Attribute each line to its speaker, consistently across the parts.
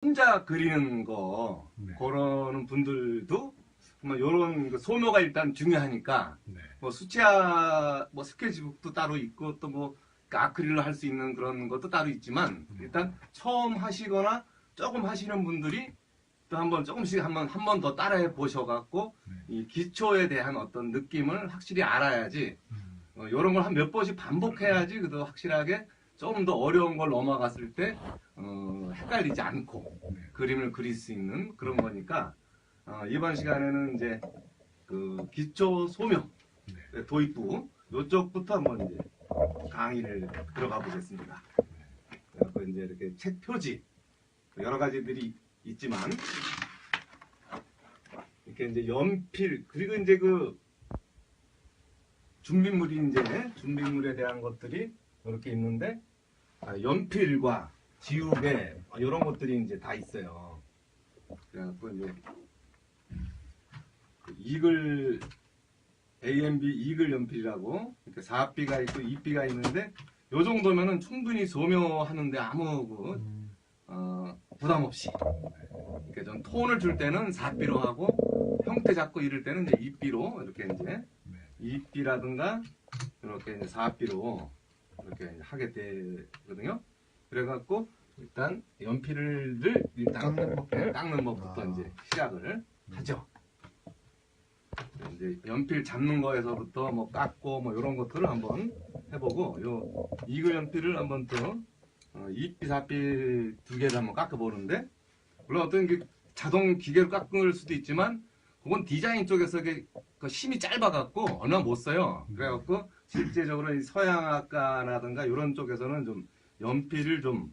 Speaker 1: 혼자 그리는 거
Speaker 2: 네.
Speaker 1: 그러는 분들도 뭐 이런 소묘가 일단 중요하니까
Speaker 2: 네.
Speaker 1: 뭐 수채화 뭐 스케치북도 따로 있고 또 뭐 아크릴로 할 수 있는 그런 것도 따로 있지만 일단 처음 하시거나 조금 하시는 분들이 또 한번 조금씩 한 번 더 따라해 보셔갖고
Speaker 2: 네.
Speaker 1: 이 기초에 대한 어떤 느낌을 확실히 알아야지 이런 걸 한 몇 번씩 반복해야지 그래도 확실하게 조금 더 어려운 걸 넘어갔을 때 헷갈리지 않고
Speaker 2: 네.
Speaker 1: 그림을 그릴 수 있는 그런 거니까 이번 시간에는 이제 그 기초 소묘
Speaker 2: 네.
Speaker 1: 도입부 이쪽부터 한번 이제 강의를 들어가 보겠습니다. 그래서 이제 이렇게 책 표지 여러 가지들이 있지만 이렇게 이제 연필 그리고 이제 그 준비물에 대한 것들이 이렇게 있는데 연필과 지우개 이런 것들이 이제 다 있어요. 그래갖고 이제 이글 AMB 이글 연필이라고 이렇게 4B가 있고 2B가 있는데 요 정도면은 충분히 소묘하는데 아무 부담 없이 이렇게 좀 톤을 줄 때는 4B로 하고 형태 잡고 이럴 때는 이제 2B로 이렇게 이제 2B라든가 이렇게 이제 4B로 이렇게 하게 되거든요. 그래갖고 일단 연필을 일단 깎는 법부터 이제 시작을 하죠. 이제 연필 잡는 거에서부터 뭐 깎고 뭐 이런 것들을 한번 해보고 요 이글 연필을 한번 또 2B, 4B 두 개를 한번 깎아보는데 물론 어떤 게 자동 기계로 깎을 수도 있지만 그건 디자인 쪽에서 그 힘이 짧아갖고 얼마 못 써요. 그래갖고 실제적으로 이 서양학과라든가 이런 쪽에서는 좀 연필을 좀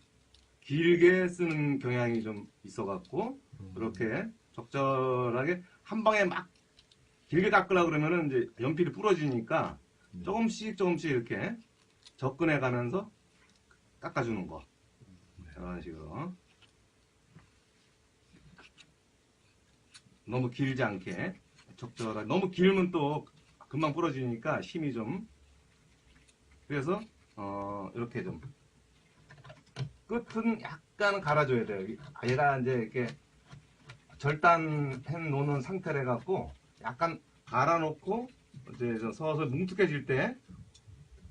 Speaker 1: 길게 쓰는 경향이 좀 있어갖고 이렇게 적절하게 한 방에 막 길게 깎으려고 그러면은 이제 연필이 부러지니까 조금씩 이렇게 접근해 가면서 깎아주는 거. 이런 식으로. 너무 길지 않게 적절하게. 너무 길면 또 금방 부러지니까 힘이 좀. 그래서 이렇게 좀 끝은 약간 갈아줘야 돼요. 얘가 이제 이렇게 절단해 놓는 상태를 해갖고 약간 갈아놓고 이제 서서 뭉툭해질 때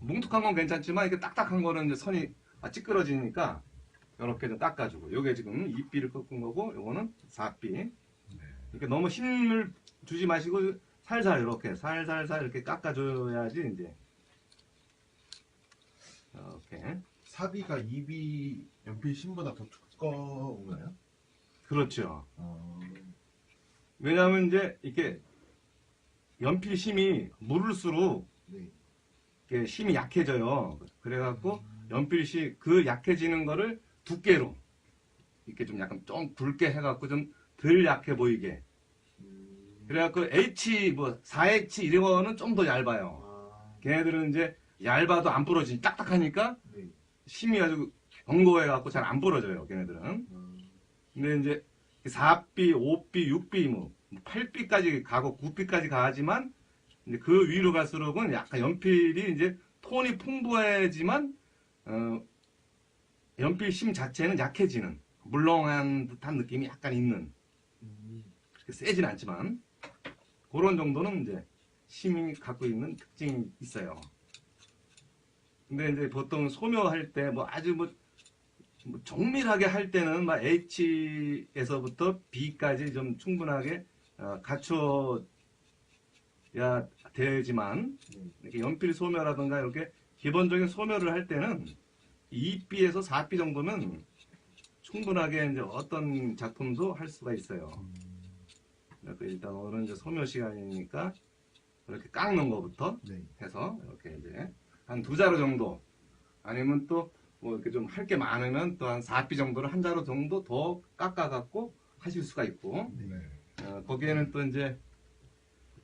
Speaker 1: 뭉툭한 건 괜찮지만 이렇게 딱딱한 거는 이제 선이 찌끄러지니까 이렇게 좀 깎아주고 요게 지금 2B를 꺾은 거고 요거는 4B 이렇게 너무 힘을 주지 마시고 살살 이렇게 살살살 이렇게 깎아줘야지 이제 이렇게
Speaker 3: 4B가 2B 연필 심보다 더 두꺼운가요?
Speaker 1: 그렇죠. 왜냐하면 이제 이렇게 연필 심이 무를수록
Speaker 3: 네.
Speaker 1: 이렇게 심이 약해져요. 그래갖고 연필이 그 약해지는 거를 두께로 이렇게 좀 약간 좀 굵게 해갖고 좀 덜 약해 보이게. 그래갖고 H 뭐 4H 이런 거는 좀 더 얇아요. 걔네들은 이제 얇아도 안 부러지니 딱딱하니까
Speaker 3: 네.
Speaker 1: 심이 아주 견고해갖고 잘 안 부러져요. 걔네들은. 근데 이제 4B, 5B, 6B 뭐 8B까지 가고 9B까지 가지만 이제 그 위로 갈수록은 약간 연필이 이제 톤이 풍부해지만 연필 심 자체는 약해지는 물렁한 듯한 느낌이 약간 있는 그렇게 세진 않지만 그런 정도는 이제 심이 갖고 있는 특징이 있어요. 근데 이제 보통 소묘할 때 뭐 아주 뭐 정밀하게 할 때는 막 H에서부터 B까지 좀 충분하게 갖춰야 되지만 이렇게 연필 소묘라든가 이렇게 기본적인 소묘를 할 때는 2B에서 4B 정도면 충분하게 이제 어떤 작품도 할 수가 있어요. 일단 오늘 이제 소묘 시간이니까 이렇게 깎는 것부터
Speaker 3: 네.
Speaker 1: 해서 이렇게 이제 한 2자루 정도 아니면 또 뭐 이렇게 좀 할 게 많으면 또 한 4B 정도를 한 자루 정도 더 깎아갖고 하실 수가 있고
Speaker 2: 네.
Speaker 1: 거기에는 또 이제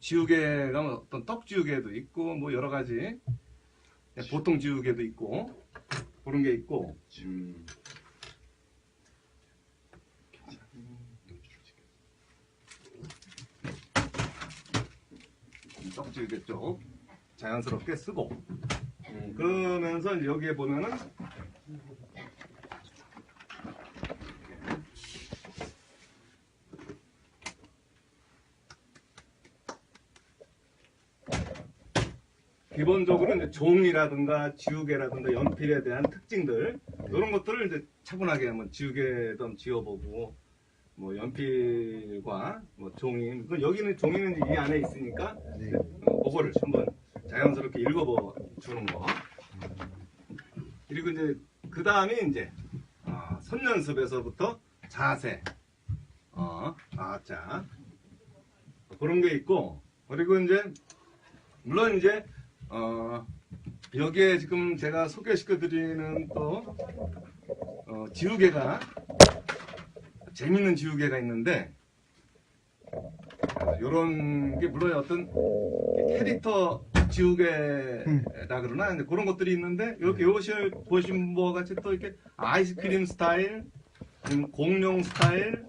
Speaker 1: 지우개가 어떤 떡 지우개도 있고 뭐 여러 가지 보통 지우개도 있고 그런 게 있고 떡 지우개 쪽 자연스럽게 쓰고 그러면서 여기에 보면은 기본적으로 이제 종이라든가 지우개라든가 연필에 대한 특징들 이런 것들을 이제 차분하게 한번 지우개도 한번 지워보고 뭐 연필과 뭐 종이 여기는 종이는 이제 이 안에 있으니까
Speaker 3: 네.
Speaker 1: 그거를 한번 자연스럽게 읽어보 주는 거. 그리고 이제 그 다음에 이제 선연습에서부터 자세, 자 그런 게 있고 그리고 이제 물론 이제 여기에 지금 제가 소개시켜드리는 또 지우개가 재밌는 지우개가 있는데 이런 게 물론 어떤 캐릭터 지우개라 그러나 근데 그런 것들이 있는데 이렇게 요것을 보신 바와 같이 또 이렇게 아이스크림 스타일 아니면 공룡 스타일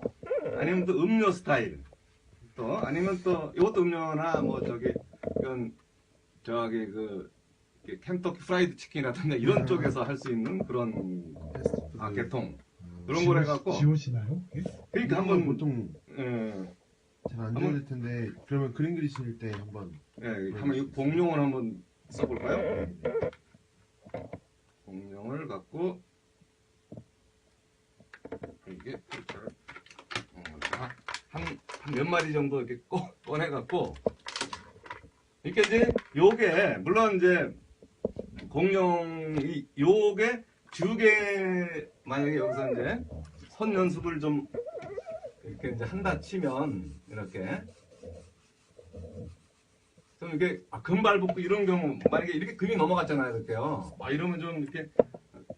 Speaker 1: 아니면 또 음료 스타일 또 아니면 또 이것도 음료나 뭐 이건 그 켄터키 프라이드 치킨이라든가 이런 쪽에서 할 수 있는 그런 개통 그런 걸 해갖고
Speaker 2: 지워지나요?
Speaker 1: 그러니까 한번
Speaker 3: 보통
Speaker 1: 예,
Speaker 3: 잘 안 지워질 텐데 그러면 그림 그리실 때 한번
Speaker 1: 한번 이 공룡을 한번 써볼까요? 공룡을 갖고 이게 한 몇 마리 정도 이렇게 꺼내갖고 이렇게 이제 요게 물론 이제 공룡이 요게 지우개 만약에 여기서 이제 선 연습을 좀 이렇게 이제 한다 치면 이렇게 좀 이렇게 금발 붙고 이런 경우 만약에 이렇게 금이 넘어갔잖아요 이렇게요. 이러면 좀 이렇게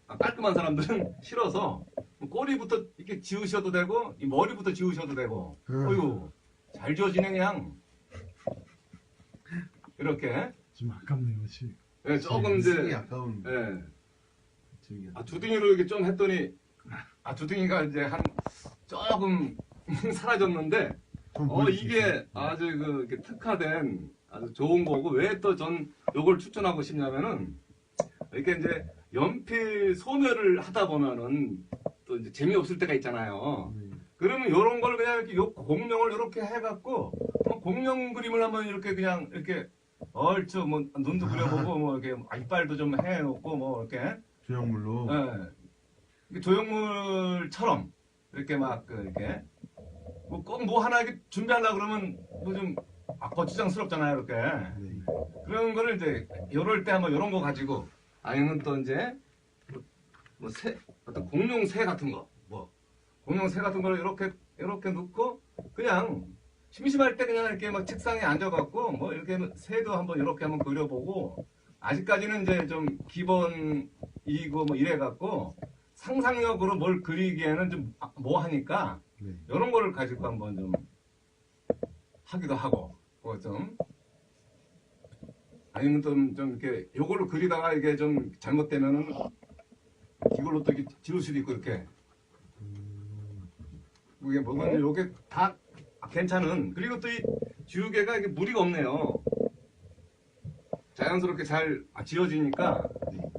Speaker 1: 깔끔한 사람들은 싫어서 꼬리부터 이렇게 지우셔도 되고 이 머리부터 지우셔도 되고 어휴 잘 지워지네 그냥 이렇게
Speaker 2: 좀 아깝네요, 지금.
Speaker 1: 네, 조금
Speaker 3: 쓰기
Speaker 1: 이제
Speaker 3: 아까운
Speaker 1: 네.
Speaker 3: 지우개.
Speaker 1: 주둥이로 이렇게 좀 했더니 주둥이가 이제 한 조금 사라졌는데 이게 아주 이렇게 특화된 아주 좋은 거고 왜 또 전 요걸 추천하고 싶냐면은 이렇게 이제 연필 소멸을 하다 보면은 또 이제 재미없을 때가 있잖아요. 그러면 요런 걸 그냥 이렇게 요 공룡을 이렇게 해갖고 공룡 그림을 한번 이렇게 그냥 이렇게 얼추 뭐 눈도 그려보고 뭐 이렇게 이빨도 좀 해놓고 뭐 이렇게
Speaker 3: 조형물로.
Speaker 1: 예. 조형물처럼 이렇게 막 이렇게 꼭 뭐 하나 이렇게 준비하려고 그러면 뭐 좀 거추장스럽잖아요 이렇게.
Speaker 3: 네.
Speaker 1: 그런 거를 이제 요럴 때 한번 요런 거 가지고 아니면 또 이제 뭐 어떤 공룡 새 같은 거 공룡 새 같은 거를 이렇게 놓고 그냥 심심할 때 그냥 이렇게 막 책상에 앉아갖고 뭐 이렇게 새도 한번 이렇게 한번 그려보고 아직까지는 이제 좀 기본이고 뭐 이래갖고 상상력으로 뭘 그리기에는 좀 뭐 하니까
Speaker 3: 네.
Speaker 1: 이런 거를 가지고 한번 좀 하기도 하고 뭐 좀 아니면 좀 이렇게 요걸로 그리다가 이게 좀 잘못되면은 이걸로 또 이렇게 지울 수도 있고 이렇게 이게 뭐가 요게 다 괜찮은 그리고 또 이 지우개가 이게 무리가 없네요. 자연스럽게 잘 지워지니까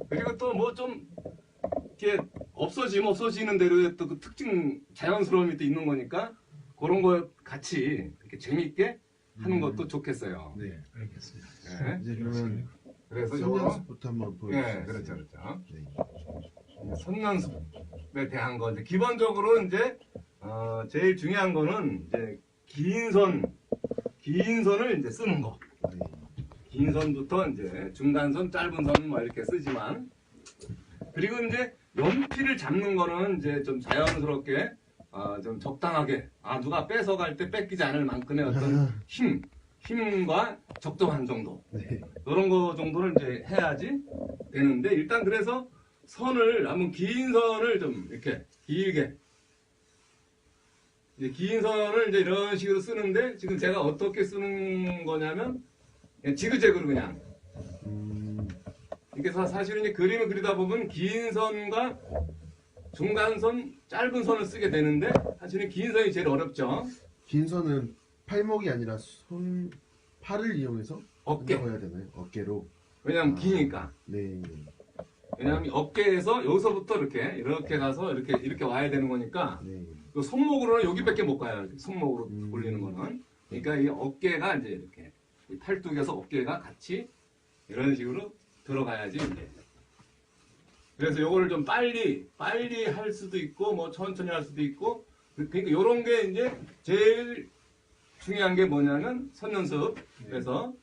Speaker 1: 그리고 또 뭐 좀 이렇게 없어지면 없어지는 대로의 또 그 특징 자연스러움이 또 있는 거니까 그런 거 같이 이렇게 재밌게 하는 것도 좋겠어요.
Speaker 3: 네.
Speaker 2: 알겠습니다.
Speaker 1: 네.
Speaker 3: 이제 그러면
Speaker 1: 그래서 요거
Speaker 3: 선연습부터 한번 보여주세요.
Speaker 1: 네, 그렇죠.
Speaker 3: 네.
Speaker 1: 선연습에 대한 거 이제 기본적으로 이제 제일 중요한 거는 이제 긴 선을 이제 쓰는 거.
Speaker 3: 네.
Speaker 1: 긴 선부터 이제 중간선, 짧은 선 뭐 이렇게 쓰지만 그리고 이제 연필을 잡는 거는 이제 좀 자연스럽게 좀 적당하게 누가 뺏어갈 때 뺏기지 않을 만큼의 어떤 힘과 적정한 정도
Speaker 3: 네.
Speaker 1: 그런 거 정도를 이제 해야지 되는데 일단 그래서 선을 한번 긴 선을 좀 이렇게 길게 이제 긴 선을 이제 이런 식으로 쓰는데 지금 제가 어떻게 쓰는 거냐면 그냥 지그재그로 그냥 이게 사실은 이제 그림을 그리다 보면 긴 선과 중간선, 짧은 선을 쓰게 되는데 사실은 긴 선이 제일 어렵죠.
Speaker 3: 긴 선은 팔목이 아니라 팔을 이용해서
Speaker 1: 어깨.
Speaker 3: 한다고 해야 되나요? 어깨로.
Speaker 1: 왜냐면 기니까.
Speaker 3: 네.
Speaker 1: 왜냐면 어깨에서 여기서부터 이렇게 가서 이렇게 와야 되는 거니까
Speaker 3: 네.
Speaker 1: 그 손목으로는 여기밖에 못 가요. 이렇게 손목으로 올리는 거는. 그러니까 이 어깨가 이제 이렇게 이 팔뚝에서 어깨가 같이 이런 식으로 들어가야지 이제. 그래서 요거를 좀 빨리 할 수도 있고 뭐 천천히 할 수도 있고, 그러니까 요런 게 이제 제일 중요한 게 뭐냐면 선연습에서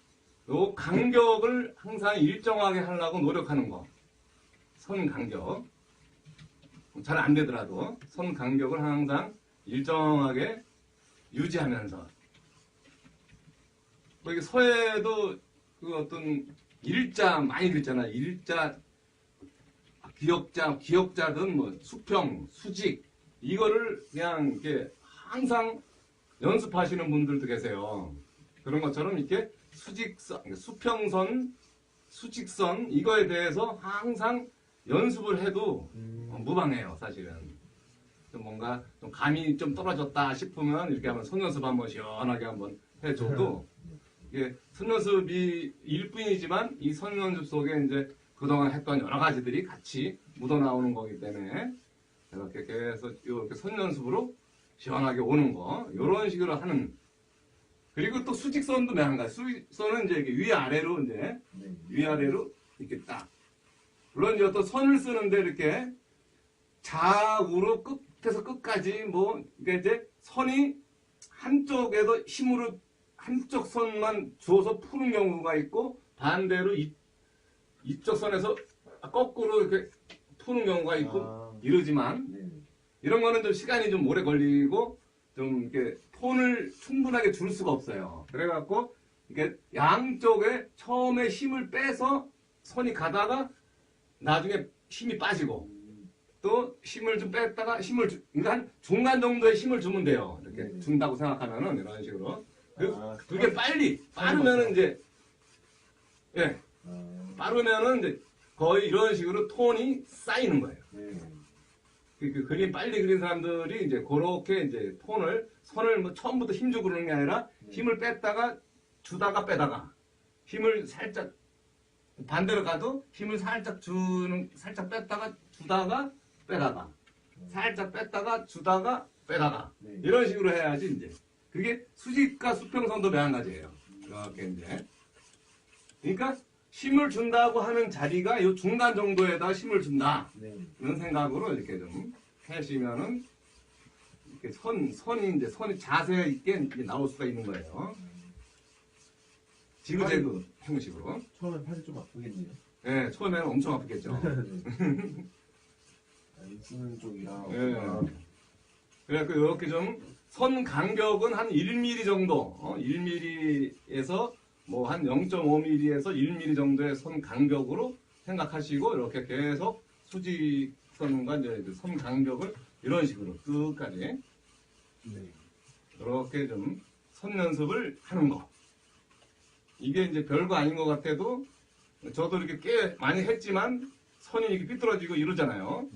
Speaker 1: 요 간격을 항상 일정하게 하려고 노력하는 거. 선 간격. 잘 안 되더라도 선 간격을 항상 일정하게 유지하면서. 뭐 이게 서예도 그 어떤 일자 많이 그랬잖아. 일자, 기역자든 뭐 수평, 수직 이거를 그냥 이렇게 항상 연습하시는 분들도 계세요. 그런 것처럼 이렇게 수직선, 수평선, 수직선 이거에 대해서 항상 연습을 해도 무방해요, 사실은. 좀 뭔가 좀 감이 좀 떨어졌다 싶으면 이렇게 한번 손연습 한번 시원하게 한번 해줘도 이게 손연습이 일뿐이지만 이 손연습 속에 이제 그동안 했던 여러 가지들이 같이 묻어나오는 거기 때문에 이렇게 계속 이렇게 손연습으로 시원하게 오는 거 이런 식으로 하는. 그리고 또 수직선도 매한가지. 수직선은 이제 이렇게 위아래로 이제 위아래로 이렇게 딱. 물론 이제 또 선을 쓰는데 이렇게 좌우로 끝에서 끝까지 뭐 이게 이제 선이 한쪽에도 힘으로 한쪽 선만 주어서 푸는 경우가 있고 반대로 이쪽 선에서 거꾸로 이렇게 푸는 경우가 있고 이러지만 이런 거는 좀 시간이 좀 오래 걸리고 좀 이렇게 톤을 충분하게 줄 수가 없어요. 그래갖고 이게 양쪽에 처음에 힘을 빼서 선이 가다가 나중에 힘이 빠지고 또 힘을 좀 뺐다가 그러니까 한 중간 정도의 힘을 주면 돼요. 이렇게 준다고 생각하면은 이런 식으로. 그게 빠르면은 이제 예 빠르면은 이제 거의 이런 식으로 톤이 쌓이는 거예요. 그 그림 빨리 그린 사람들이 이제 그렇게 이제 선을 뭐 처음부터 힘주고 그러는 게 아니라 힘을 뺐다가 주다가 빼다가 힘을 살짝 반대로 가도 힘을 살짝 뺐다가 주다가 빼다가 살짝 뺐다가 주다가 빼다가 이런 식으로 해야지 이제 그게 수직과 수평선도 매한가지예요. 이렇게 이제 그러니까 힘을 준다고 하는 자리가 이 중간 정도에다 힘을 준다. 이런 생각으로 이렇게 좀 하시면은 이렇게 선이 자세 있게 이제 나올 수가 있는 거예요. 지그재그 형식으로.
Speaker 3: 처음엔 팔이 좀 아프겠네요.
Speaker 1: 네, 처음에는 엄청 아프겠죠.
Speaker 3: 쓰는 쪽이랑.
Speaker 1: 네. 그래서 이렇게 좀 선 간격은 한 1mm 정도, 1mm에서 뭐 한 0.5mm에서 1mm 정도의 선 간격으로 생각하시고 이렇게 계속 수직선과 이제 선 간격을 이런 식으로 끝까지 이렇게 좀 선 연습을 하는 거. 이게 이제 별거 아닌 것 같아도 저도 이렇게 꽤 많이 했지만 선이 이렇게 삐뚤어지고 이러잖아요.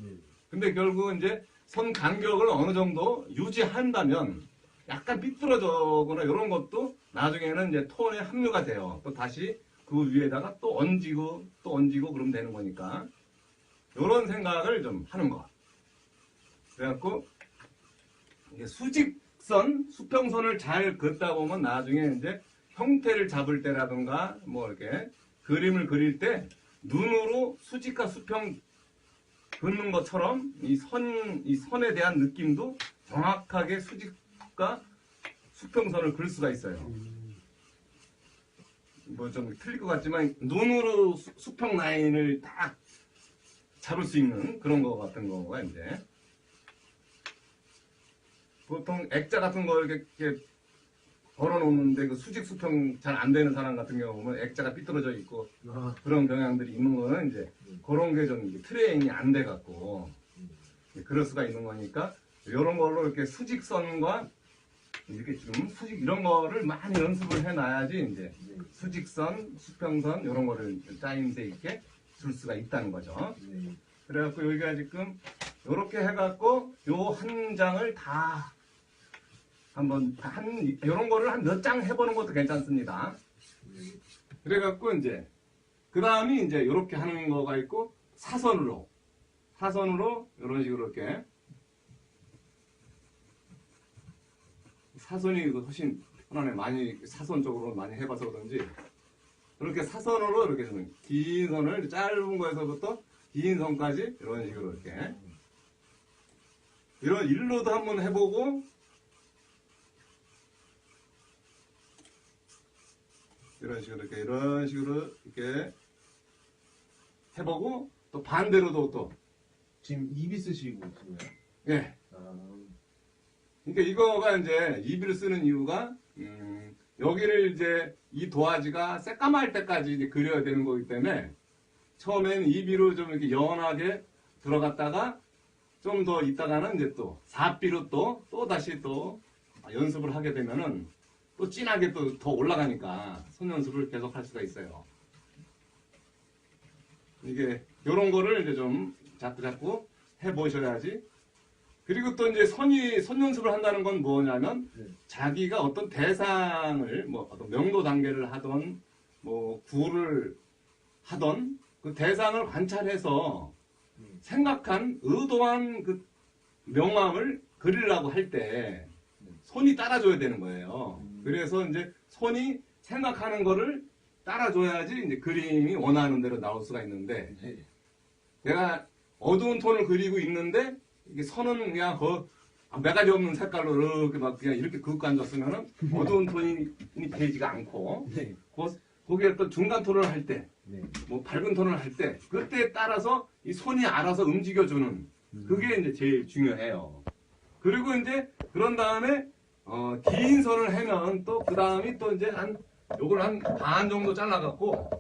Speaker 1: 근데 결국은 이제 선 간격을 어느 정도 유지한다면 약간 삐뚤어져거나 이런 것도 나중에는 이제 톤에 합류가 돼요. 또 다시 그 위에다가 또 얹고 그러면 되는 거니까. 이런 생각을 좀 하는 거. 그래갖고 이게 수직선, 수평선을 잘 긋다 보면 나중에 이제 형태를 잡을 때라든가 뭐 이렇게 그림을 그릴 때 눈으로 수직과 수평 긋는 것처럼 이 선에 대한 느낌도 정확하게 수직과 수평선을 그릴 수가 있어요. 뭐 좀 틀릴 것 같지만 눈으로 수평 라인을 딱 잡을 수 있는 그런 거 같은 거가 이제 보통 액자 같은 거 이렇게 걸어놓는데 그 수직 수평 잘 안 되는 사람 같은 경우 보면 액자가 삐뚤어져 있고 그런 경향들이 있는 거는 이제 그런 게 좀 트레이닝이 안 돼 갖고 그럴 수가 있는 거니까 이런 걸로 이렇게 수직선과 이렇게 좀 수직 이런 거를 많이 연습을 해놔야지 이제 수직선, 수평선 이런 거를 짜임새 있게 줄 수가 있다는 거죠. 그래갖고 여기가 지금 이렇게 해갖고 요 한 장을 다 한번 이런 거를 한 몇 장 해보는 것도 괜찮습니다. 그래갖고 이제 그 다음이 이제 이렇게 하는 거가 있고 사선으로 이런 식으로 이렇게 사선이 훨씬 편안해. 많이 사선 쪽으로 많이 해봐서 그런지 이렇게 사선으로 이렇게 좀 긴 선을 짧은 거에서부터 긴 선까지 이런 식으로 이렇게 이런 일로도 한번 해보고 이런 식으로 이렇게 해보고 또 반대로도 또
Speaker 3: 지금 입이 쓰시고 있어요.
Speaker 1: 예.
Speaker 3: 아,
Speaker 1: 그러니까 이거가 이제 이비를 쓰는 이유가 여기를 이제 이 도화지가 새까말 때까지 이제 그려야 되는 거기 때문에 처음엔 이비로 좀 이렇게 연하게 들어갔다가 좀 더 있다가는 이제 또 사비로 또 다시 또 연습을 하게 되면은 또 진하게 또 더 올라가니까 손 연습을 계속 할 수가 있어요. 이게 요런 거를 이제 좀 자꾸 해보셔야지. 그리고 또 이제 손 연습을 한다는 건 뭐냐면
Speaker 3: 네.
Speaker 1: 자기가 어떤 대상을 뭐 어떤 명도 단계를 하던 뭐 구를 하던 그 대상을 관찰해서 생각한 의도한 그 명암을 그리려고 할 때 손이 따라줘야 되는 거예요. 그래서 이제 손이 생각하는 거를 따라줘야지 이제 그림이 원하는 대로 나올 수가 있는데
Speaker 3: 네.
Speaker 1: 내가 어두운 톤을 그리고 있는데 이게 선은 그냥 매가리 없는 색깔로 이렇게 막 그냥 이렇게 긋고 앉았으면은 어두운 톤이 되지가 않고
Speaker 3: 네.
Speaker 1: 거기에 또 중간 톤을 할 때,
Speaker 3: 네.
Speaker 1: 뭐 밝은 톤을 할 때 그때에 따라서 이 손이 알아서 움직여주는 그게 이제 제일 중요해요. 그리고 이제 그런 다음에 긴 선을 해면 또 그 다음이 또 이제 요걸 한 반 정도 잘라갖고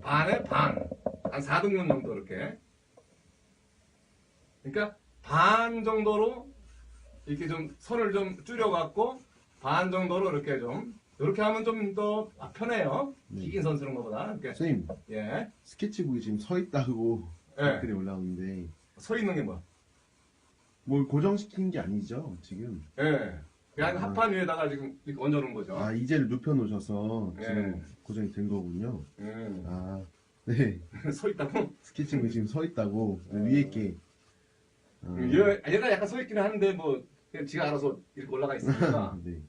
Speaker 1: 반에 반, 한 4등분 정도 이렇게. 그러니까 반 정도로 이렇게 좀 선을 좀 줄여갖고 반 정도로 이렇게 하면 좀 더 편해요.
Speaker 3: 네.
Speaker 1: 긴 선 쓰는 것보다. 그러니까
Speaker 3: 선생님,
Speaker 1: 예,
Speaker 3: 스케치북이 지금 서 있다고
Speaker 1: 예.
Speaker 3: 댓글이 올라오는데
Speaker 1: 서 있는 게 뭐야?
Speaker 3: 뭘 고정시킨 게 아니죠, 지금?
Speaker 1: 예. 그냥
Speaker 3: 아.
Speaker 1: 합판 위에다가 지금 이렇게 얹어놓은 거죠.
Speaker 3: 아, 이제를 눕혀놓으셔서 지금
Speaker 1: 예.
Speaker 3: 고정이 된 거군요.
Speaker 1: 예.
Speaker 3: 아, 네.
Speaker 1: 서 있다고?
Speaker 3: 스케치북이 지금 서 있다고 위에 게. 아,
Speaker 1: 얘가 약간 서 있기는 하는데 뭐 그냥 지가 알아서 이렇게 올라가 있으니까.
Speaker 3: 네.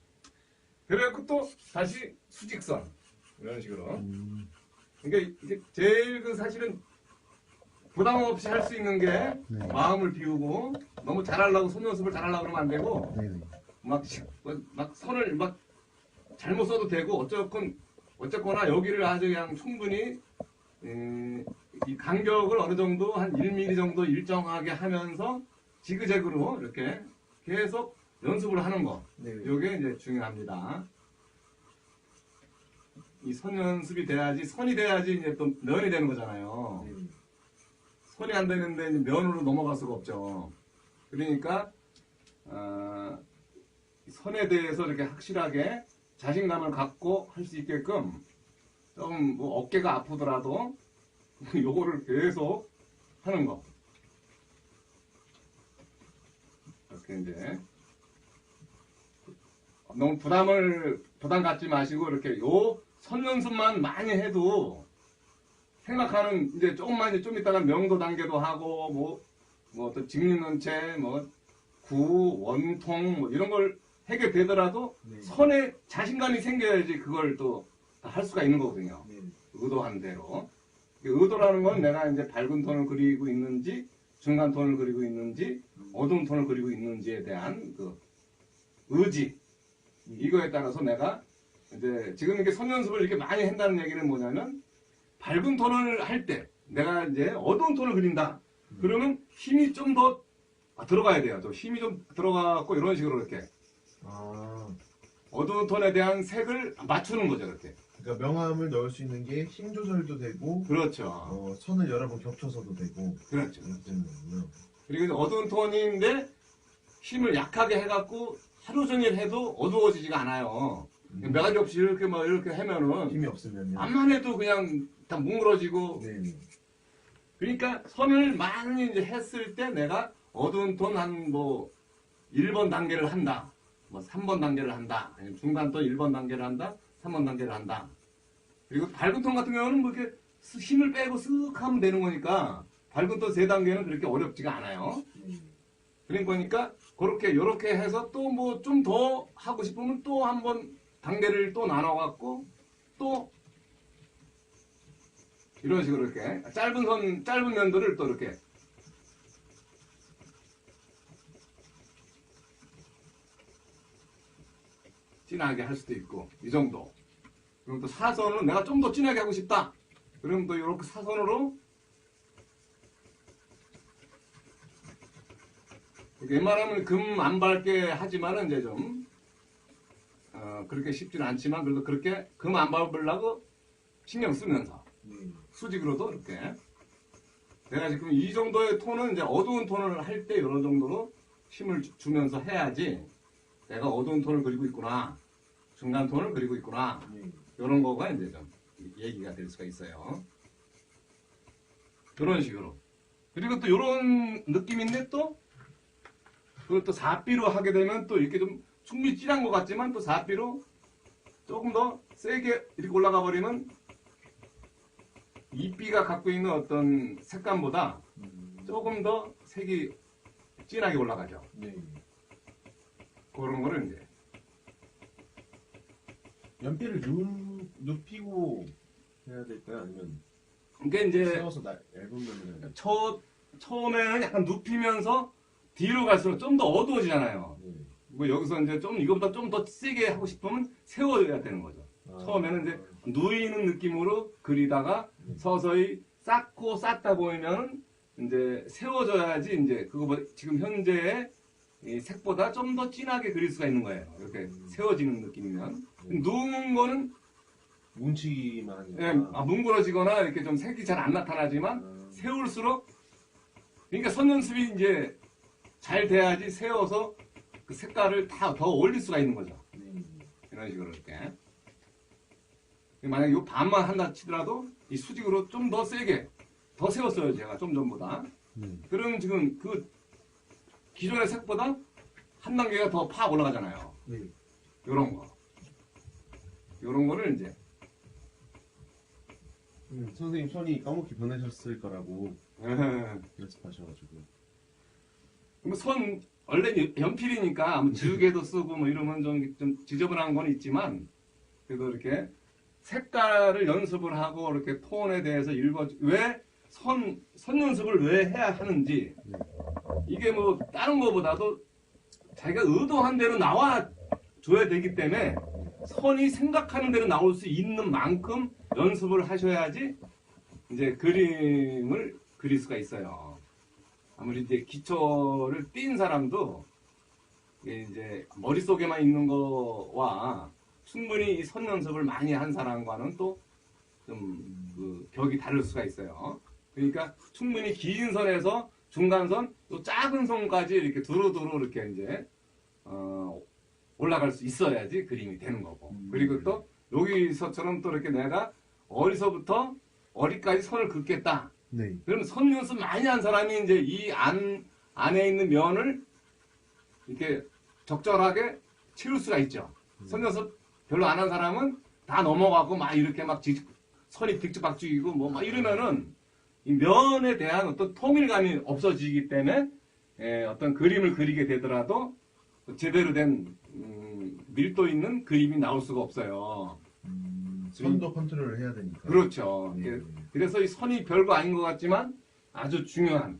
Speaker 1: 그래갖고 또 다시 수직선 이런 식으로.
Speaker 3: 음,
Speaker 1: 그러니까 이게 제일 그 사실은 부담 없이 할 수 있는 게
Speaker 3: 네.
Speaker 1: 마음을 비우고 너무 잘하려고 손 연습을 잘하려고 그러면 안 되고
Speaker 3: 네네.
Speaker 1: 막 선을 막 잘못 써도 되고 어쨌거나 여기를 아주 그냥 충분히 이 간격을 어느 정도 한 1mm 정도 일정하게 하면서 지그재그로 이렇게 계속 연습을 하는 거.
Speaker 3: 네.
Speaker 1: 이게 이제 중요합니다. 이 선 연습이 돼야지 선이 돼야지 이제 또 면이 되는 거잖아요.
Speaker 3: 네.
Speaker 1: 손이 안 되는데 이제 면으로 넘어갈 수가 없죠. 그러니까 선에 대해서 이렇게 확실하게 자신감을 갖고 할 수 있게끔 좀 뭐 어깨가 아프더라도 요거를 계속 하는 거. 이렇게 이제 너무 부담 갖지 마시고 이렇게 요 선 연습만 많이 해도 생각하는 이제 조금만 이제 좀 있다가 명도 단계도 하고 뭐 어떤 직립면체 구 원통 뭐 이런 걸 하게 되더라도
Speaker 3: 네.
Speaker 1: 선에 자신감이 생겨야지 그걸 또 할 수가 있는 거거든요.
Speaker 3: 네.
Speaker 1: 의도한 대로. 의도라는 건 내가 이제 밝은 톤을 그리고 있는지 중간 톤을 그리고 있는지 어두운 톤을 그리고 있는지에 대한 그 의지 이거에 따라서 내가 이제 지금 이렇게 선 연습을 이렇게 많이 한다는 얘기는 뭐냐면 밝은 톤을 할 때 내가 이제 어두운 톤을 그린다. 그러면 힘이 좀 더 들어가야 돼요. 좀 힘이 좀 들어가고 이런 식으로 이렇게
Speaker 3: 아,
Speaker 1: 어두운 톤에 대한 색을 맞추는 거죠. 이렇게.
Speaker 3: 그러니까 명암을 넣을 수 있는 게 힘 조절도 되고,
Speaker 1: 그렇죠.
Speaker 3: 선을 여러 번 겹쳐서도 되고,
Speaker 1: 그렇죠.
Speaker 3: 이렇게 되는 거군요.
Speaker 1: 그리고 이제 어두운 톤인데 힘을 약하게 해갖고 하루 종일 해도 어두워지지가 않아요. 매가지 없이 이렇게 이렇게 하면은
Speaker 3: 힘이 없으면요.
Speaker 1: 암만 해도 그냥 다 뭉그러지고.
Speaker 3: 네.
Speaker 1: 그러니까 선을 많이 이제 했을 때 내가 어두운 톤 한 1번 단계를 한다. 3번 단계를 한다. 아니면 중간 톤 1번 단계를 한다. 3번 단계를 한다. 그리고 밝은 톤 같은 경우는 뭐 이렇게 힘을 빼고 쓱 하면 되는 거니까 밝은 톤 3단계는 그렇게 어렵지가 않아요. 그러니까 그렇게 요렇게 해서 또 뭐 좀 더 하고 싶으면 또 한번 단계를 또 나눠갖고 또 이런 식으로 이렇게 짧은 면들을 또 이렇게 진하게 할 수도 있고 이 정도. 그리고 또 사선은 내가 좀 더 진하게 하고 싶다. 그럼 또 이렇게 사선으로 웬만하면 금 안 밟게 하지만은 이제 좀 그렇게 쉽지는 않지만 그래도 그렇게 금 안 밟으려고 신경 쓰면서 수직으로도 이렇게 내가 지금 이 정도의 톤은 이제 어두운 톤을 할 때 이런 정도로 힘을 주면서 해야지 내가 어두운 톤을 그리고 있구나 중간 톤을 그리고 있구나 이런 거가 이제 좀 얘기가 될 수가 있어요. 이런 식으로. 그리고 또 이런 느낌인데 또 그것도 4비로 하게 되면 또 이렇게 좀 충분히 진한 것 같지만 또 4비로 조금 더 세게 이렇게 올라가 버리면 2비가 갖고 있는 어떤 색감보다 조금 더 색이 진하게 올라가죠. 그런 거를 이제
Speaker 3: 연필을 눕히고 해야 될까요? 아니면
Speaker 1: 그러니까 이제
Speaker 3: 세워서 얇은 면을 해야
Speaker 1: 처음에는 약간 눕히면서 뒤로 갈수록 좀 더 어두워지잖아요.
Speaker 3: 될까요?
Speaker 1: 뭐 여기서 이제 좀 이거보다 좀 더 세게 하고 싶으면 세워야 되는 거죠. 처음에는 이제 누이는 느낌으로 그리다가 서서히 쌓고 쌓다 보면 이제 세워져야지 이제 그거 지금 현재의 이 색보다 좀 더 진하게 그릴 수가 있는 거예요. 이렇게 세워지는 느낌이면 누운 거는
Speaker 3: 뭉치기만 하니까.
Speaker 1: 예, 뭉그러지거나 이렇게 좀 색이 잘 안 나타나지만 세울수록 그러니까 선 연습이 이제 잘 돼야지 세워서 그 색깔을 다 더 올릴 수가 있는 거죠. 이런 식으로 이렇게. 만약에 이 반만 한다 치더라도 이 수직으로 좀 더 세게 더 세웠어요 제가 좀 전보다. 그러면 지금 그 기존의 색보다 한 단계가 더 팍 올라가잖아요. 요런 거. 요런 거를 이제
Speaker 3: 선생님 손이 까맣게 변하셨을 거라고 연습하셔가지고.
Speaker 1: 선 원래 연필이니까 뭐 지우개도 쓰고 뭐 이러면 좀 지저분한 건 있지만 그래도 이렇게 색깔을 연습을 하고 이렇게 톤에 대해서 왜 선 연습을 왜 해야 하는지 이게 뭐 다른 거보다도 자기가 의도한 대로 나와 줘야 되기 때문에 선이 생각하는 대로 나올 수 있는 만큼 연습을 하셔야지 이제 그림을 그릴 수가 있어요. 아무리 이제 기초를 띈 사람도 이제 머릿속에만 있는 거와 충분히 선 연습을 많이 한 사람과는 또 좀 그 격이 다를 수가 있어요. 그러니까 충분히 긴 선에서 중간선 또 작은 선까지 이렇게 두루두루 이렇게 이제 올라갈 수 있어야지 그림이 되는 거고. 그리고 또 여기서처럼 또 이렇게 내가 어디서부터 어디까지 선을 긋겠다. 그럼 선 연습 많이 한 사람이 이제 이 안에 있는 면을 이렇게 적절하게 채울 수가 있죠. 선 연습 별로 안 한 사람은 다 넘어가고 막 이렇게 막 선이 빅죽박죽이고 뭐 막 이러면은 이 면에 대한 어떤 통일감이 없어지기 때문에 어떤 그림을 그리게 되더라도 제대로 된 밀도 있는 그림이 나올 수가 없어요.
Speaker 3: 선도 컨트롤을 해야 되니까.
Speaker 1: 그렇죠. 그래서 이 선이 별거 아닌 것 같지만 아주 중요한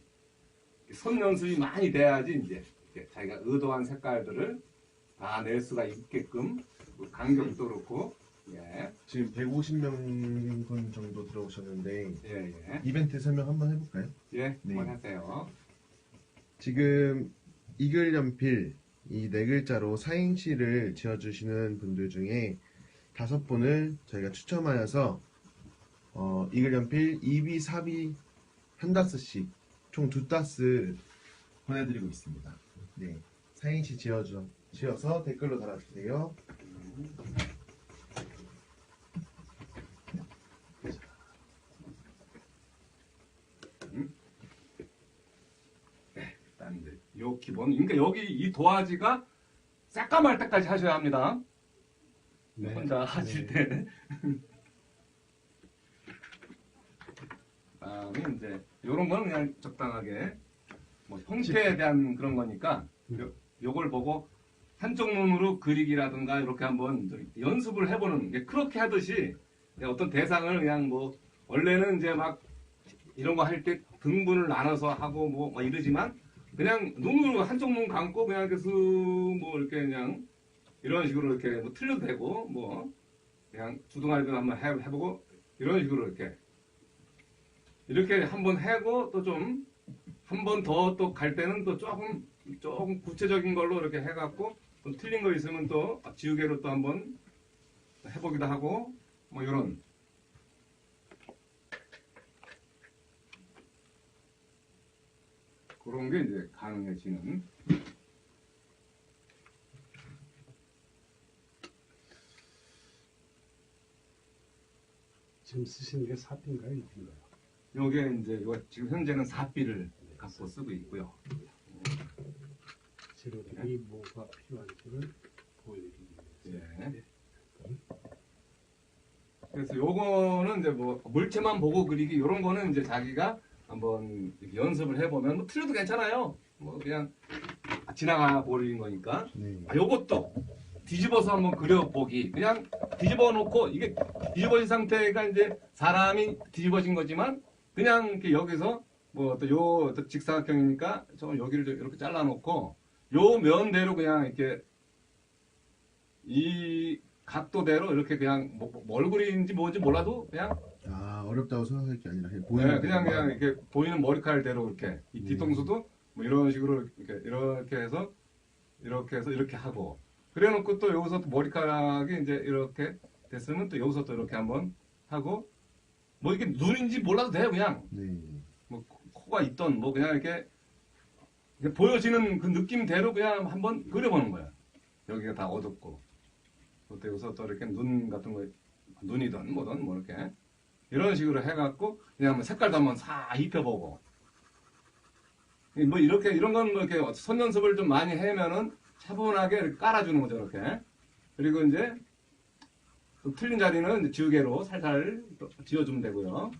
Speaker 1: 선 연습이 많이 돼야지 이제 자기가 의도한 색깔들을 다 낼 수가 있게끔 간격도 그렇고. 예.
Speaker 3: 지금 150명 정도 들어오셨는데
Speaker 1: 예.
Speaker 3: 이벤트 설명 한번 해볼까요?
Speaker 1: 예. 한번 하세요.
Speaker 3: 지금 이글 연필 이 네 글자로 사행시를 지어주시는 분들 중에 5분을 저희가 추첨하여서 이글 연필 2비, 4비 한 다스씩 총 2다스 보내드리고 있습니다. 네, 사행시 지어서 댓글로 달아주세요. 요
Speaker 1: 기본. 그러니까 여기 이 도화지가 새까말 때까지 하셔야 합니다.
Speaker 3: 네.
Speaker 1: 혼자 하실 때. 다음에 이제 요런 거는 그냥 적당하게 뭐 형태에 대한 그런 거니까 요걸 보고 한쪽 눈으로 그리기라든가 이렇게 한번 좀 연습을 해보는 게 그렇게 하듯이 어떤 대상을 그냥 뭐 원래는 이제 막 이런 거 할 때 등분을 나눠서 하고 뭐 이러지만 그냥 눈으로 한쪽 눈 감고 그냥 이렇게 뭐 이렇게 그냥 이런 식으로 이렇게 뭐 틀려도 되고 뭐 그냥 주둥아리도 한번 해보고 이런 식으로 이렇게 한번 하고 또 좀 한 번 더 또 갈 때는 또 조금 구체적인 걸로 이렇게 해갖고 또 틀린 거 있으면 또 지우개로 또 한번 해보기도 하고 뭐 이런 그런 게 이제 가능해지는.
Speaker 2: 지금 쓰시는 게 사비인가요? 입인가요?
Speaker 1: 요게 이제 요 지금 현재는 4B를 갖고 쓰고 있고요.
Speaker 2: 재료들이 뭐가 필요한지를 보여드리기 위해서.
Speaker 1: 예. 그래서 요거는 이제 뭐 물체만 보고 그리기 이런 거는 이제 자기가 한번 이렇게 연습을 해보면 뭐 틀려도 괜찮아요. 뭐 그냥 지나가 버리는 거니까.
Speaker 3: 네.
Speaker 1: 요것도 뒤집어서 한번 그려보기. 그냥 뒤집어 놓고 이게 뒤집어진 상태가 이제 사람이 뒤집어진 거지만 그냥 이렇게 여기서 뭐 또 요 직사각형이니까 저 여기를 이렇게 잘라놓고 요 면대로 그냥 이렇게 이 각도대로 이렇게 그냥 뭐 얼굴인지 뭔지 몰라도 그냥
Speaker 3: 아, 어렵다고 생각할 게 아니라 보이는
Speaker 1: 네, 그냥
Speaker 3: 대로만.
Speaker 1: 이렇게 보이는 머리칼대로 이렇게 이 뒤통수도 뭐 이런 식으로 이렇게 해서 이렇게 하고 그래놓고 또 여기서 또 머리카락이 이제 이렇게 됐으면 또 여기서 또 이렇게 한번 하고 뭐 이게 눈인지 몰라도 돼요 그냥
Speaker 3: 네.
Speaker 1: 뭐 코가 있던 뭐 그냥 이렇게 보여지는 그 느낌대로 그냥 한번 그려보는 거야. 여기가 다 어둡고 또 여기서 또 이렇게 눈 같은 거 눈이든 뭐든 뭐 이렇게 이런 식으로 해갖고 그냥 한번 색깔도 한번 싹 입혀보고 뭐 이렇게 이런 건 뭐 이렇게 손 연습을 좀 많이 하면은 차분하게 이렇게 깔아주는 거죠 이렇게. 그리고 이제 또 틀린 자리는 이제 지우개로 살살 또 지워주면 되고요.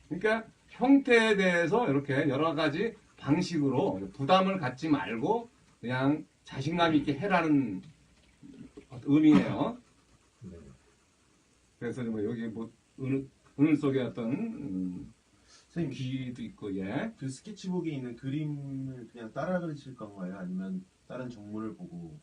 Speaker 1: 그러니까 형태에 대해서 이렇게 여러 가지 방식으로 부담을 갖지 말고 그냥 자신감 있게 해라는 의미예요.
Speaker 2: 네.
Speaker 1: 그래서 뭐 여기 뭐 은을 속에 어떤
Speaker 3: 선생님,
Speaker 1: 귀도 있고 예.
Speaker 3: 그 스케치북에 있는 그림을 그냥 따라 그리실 건가요? 아니면 다른 정물을 보고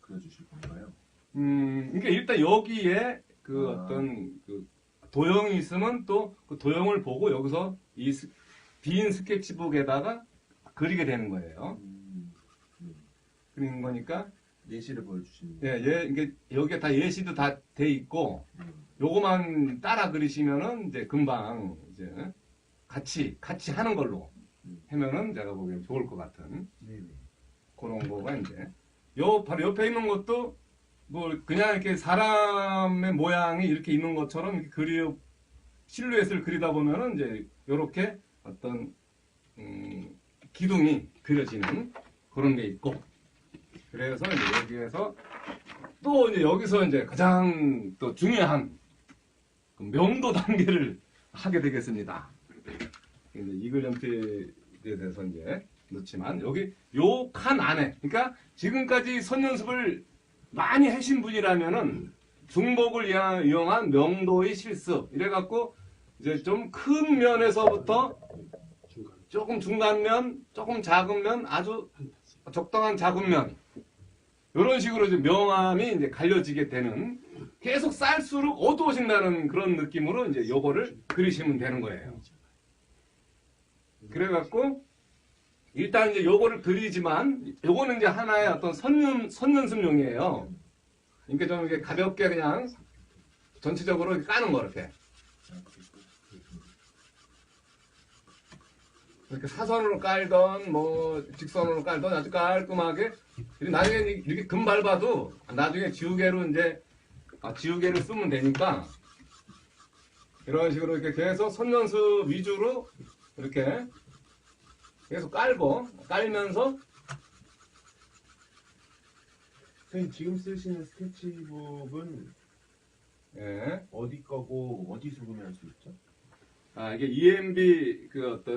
Speaker 3: 그려주실 건가요?
Speaker 1: 그러니까 일단 여기에 그 어떤 그 도형이 있으면 또 그 도형을 보고 여기서 이 빈 스케치북에다가 그리게 되는 거예요.
Speaker 3: 네.
Speaker 1: 그리는 거니까
Speaker 3: 예시를 보여주시는
Speaker 1: 이게 여기에 다 예시도 다 돼 있고
Speaker 3: 네.
Speaker 1: 요거만 따라 그리시면은 이제 금방 이제 같이 하는 걸로 하면은 제가 보기엔 좋을 것 같은
Speaker 3: 네네.
Speaker 1: 그런 거가 이제 요 바로 옆에 있는 것도 뭐 그냥 이렇게 사람의 모양이 이렇게 있는 것처럼 이렇게 실루엣을 그리다 보면은 이제 요렇게 어떤 기둥이 그려지는 그런 게 있고 그래서 이제 여기에서 또 이제 여기서 이제 가장 또 중요한 그 명도 단계를 하게 되겠습니다. 이제 이글 연필에 대해서 이제 넣지만 여기 요 칸 안에 그러니까 지금까지 선 연습을 많이 하신 분이라면은 중복을 이용한 명도의 실습 이래갖고 이제 좀 큰 면에서부터
Speaker 2: 중간
Speaker 1: 조금 중간면, 조금 작은 면, 아주 적당한 작은 면 이런 식으로 이제 명암이 이제 갈려지게 되는 계속 쌀수록 어두워진다는 그런 느낌으로 이제 요거를 그리시면 되는 거예요. 그래갖고 일단 이제 요거를 그리지만 요거는 이제 하나의 어떤 선연습용이에요. 그러니까 좀 이렇게 가볍게 그냥 전체적으로 이렇게 까는 거 이렇게. 이렇게 사선으로 깔던 뭐 직선으로 깔던 아주 깔끔하게 나중에 이렇게 금 밟아도 나중에 지우개로 이제 지우개를 쓰면 되니까 이런 식으로 이렇게 계속 선연습 위주로 이렇게 계속 깔면서
Speaker 3: 선생님, 지금 쓰시는 스케치북은
Speaker 1: 예.
Speaker 3: 어디 거고 어디서 구매할 수 있죠?
Speaker 1: 이게 EMB 그 어떤